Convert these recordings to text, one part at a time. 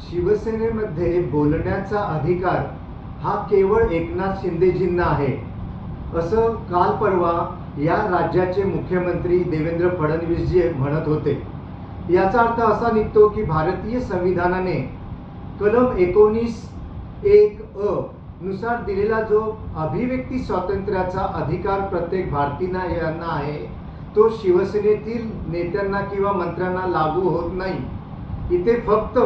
शिवसेनेमध्ये बोलण्याचा अधिकार हा केवळ एकनाथ शिंदेजींना आहे असं काल परवा या राज्याचे मुख्यमंत्री देवेंद्र फडणवीसजी म्हणत होते। याचा अर्थ असा निघतो की भारतीय संविधानाने कलम 19(1)(अ) नुसार दिलेला जो अभिव्यक्ती स्वातंत्र्याचा अधिकार प्रत्येक भारतीयांना आहे तो शिवसेनेतील नेत्यांना किंवा मंत्र्यांना लागू होत नाही। इथे फक्त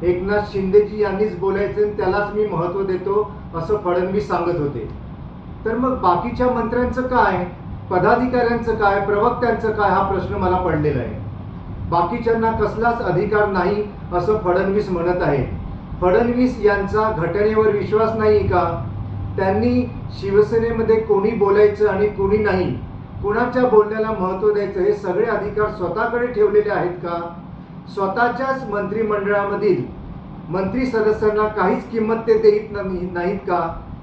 एकनाथ शिंदेजी यांनीच बोलायचं आणि त्यालाच मी महत्त्व देतो असं फडणवीस सांगत होते। तर मग बाकीच्या मंत्र्यांचं काय, पदाधिकाऱ्यांचं काय, प्रवक्त्यांचं काय हा प्रश्न मला पडलेला आहे। बाकीच्यांना कसलाच अधिकार नाही असं फडणवीस म्हणत आहे। फडणवीस यांचा घटनेवर विश्वास नाही का? त्यांनी शिवसेनेमध्ये कोणी बोलायचं आणि कोणी नाही, कुणाच्या बोलण्याला महत्त्व द्यायचं हे सगळे अधिकार स्वतःकडे ठेवलेले आहेत का? स्वतःच्याच मंत्रिमंडळामधील मंत्री सदस्यांना काहीच किंमत ते देत नाहीत का?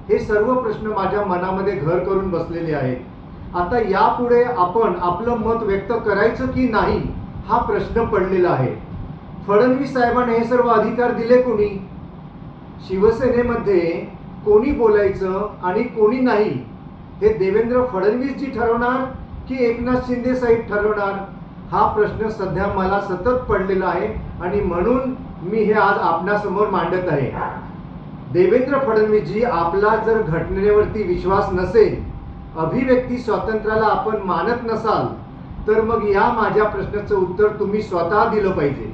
हे सर्व प्रश्न माझ्या मनामध्ये घर करून बसलेले आहेत। आता यापुढे आपण आपलं मत व्यक्त करायचं की नाही हा प्रश्न पडलेला आहे। फडणवीस साहेबांनी हे सर्व अधिकार दिले कोणी? शिवसेनेमध्ये कोणी बोलायचं आणि कोणी नाही हे देवेंद्र फडणवीसजी ठरवणार की एकनाथ शिंदे साहेब ठरवणार हा प्रश्न सध्या मला सतत पडलेला आहे आणि म्हणून मी हे आज आपणासमोर मांडत आहे। देवेंद्र फडणवीसजी, आपला जर घटनेवरती विश्वास नसेल, अभिव्यक्ती स्वातंत्र्याला आपण मानत नसाल तर मग या माझ्या प्रश्नाचं उत्तर तुम्ही स्वतः दिलं पाहिजे।